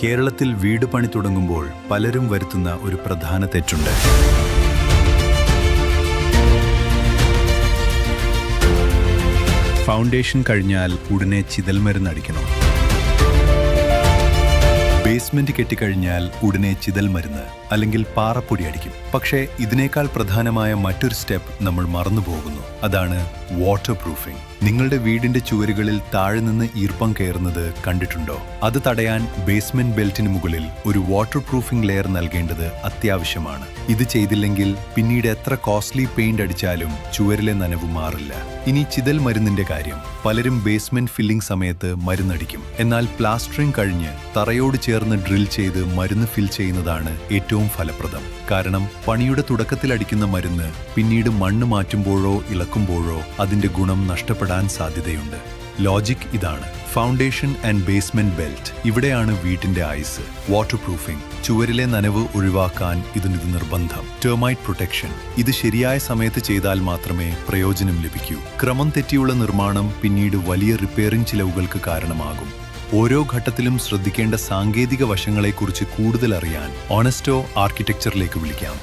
കേരളത്തിൽ വീട് പണി തുടങ്ങുമ്പോൾ പലരും വരുത്തുന്ന ഒരു പ്രധാന തെറ്റുണ്ട്. ഫൗണ്ടേഷൻ കഴിഞ്ഞാൽ ഉടനെ ചിതൽമരുന്ന് അടിക്കണം. ബേസ്മെന്റ് കെട്ടിക്കഴിഞ്ഞാൽ ഉടനെ ചിതൽമരുന്ന് അല്ലെങ്കിൽ പാറപ്പൊടി അടിക്കും. പക്ഷേ ഇതിനേക്കാൾ പ്രധാനമായ മറ്റൊരു സ്റ്റെപ്പ് നമ്മൾ മറന്നുപോകുന്നു. അതാണ് വാട്ടർ പ്രൂഫിംഗ്. നിങ്ങളുടെ വീടിന്റെ ചുവരുകളിൽ താഴെ നിന്ന് ഈർപ്പം കയറുന്നത് കണ്ടിട്ടുണ്ടോ? അത് തടയാൻ ബേസ്മെന്റ് ബെൽറ്റിന് മുകളിൽ ഒരു വാട്ടർ പ്രൂഫിംഗ് ലെയർ നൽകേണ്ടത് അത്യാവശ്യമാണ്. ഇത് ചെയ്തില്ലെങ്കിൽ പിന്നീട് എത്ര കോസ്റ്റ്ലി പെയിന്റ് അടിച്ചാലും ചുവരിലെ നനവ് മാറില്ല. ഇനി ചിതൽ മരുന്നിന്റെ കാര്യം. പലരും ബേസ്മെന്റ് ഫില്ലിംഗ് സമയത്ത് മരുന്നടിക്കും. എന്നാൽ പ്ലാസ്റ്ററിംഗ് കഴിഞ്ഞ് തറയോട് ചേർന്ന് ഡ്രിൽ ചെയ്ത് മരുന്ന് ഫിൽ ചെയ്യുന്നതാണ് ഏറ്റവും ഫലപ്രദം. കാരണം പണിയുടെ തുടക്കത്തിൽ അടിക്കുന്ന മരുന്ന് പിന്നീട് മണ്ണ് മാറ്റുമ്പോഴോ ഇളക്കുമ്പോഴോ അതിന്റെ ഗുണം നഷ്ടപ്പെടാൻ സാധ്യതയുണ്ട്. ലോജിക് ഇതാണ്: ഫൗണ്ടേഷൻ ആൻഡ് ബേസ്മെന്റ് ബെൽറ്റ്. ഇവിടെയാണ് വീട്ടിന്റെ ആയുസ്. വാട്ടർ പ്രൂഫിംഗ്, ചുവരിലെ നനവ് ഒഴിവാക്കാൻ ഇത് നിർബന്ധം. ടെർമൈറ്റ് പ്രൊട്ടക്ഷൻ, ഇത് ശരിയായ സമയത്ത് ചെയ്താൽ മാത്രമേ പ്രയോജനം ലഭിക്കൂ. ക്രമം തെറ്റിയുള്ള നിർമ്മാണം പിന്നീട് വലിയ റിപ്പയറിംഗ് ചിലവുകൾക്ക് കാരണമാകും. ഓരോ ഘട്ടത്തിലും ശ്രദ്ധിക്കേണ്ട സാങ്കേതിക വശങ്ങളെക്കുറിച്ച് കൂടുതൽ അറിയാൻ ഓണസ്റ്റോ ആർക്കിടെക്ചറിലേക്ക് വിളിക്കാം.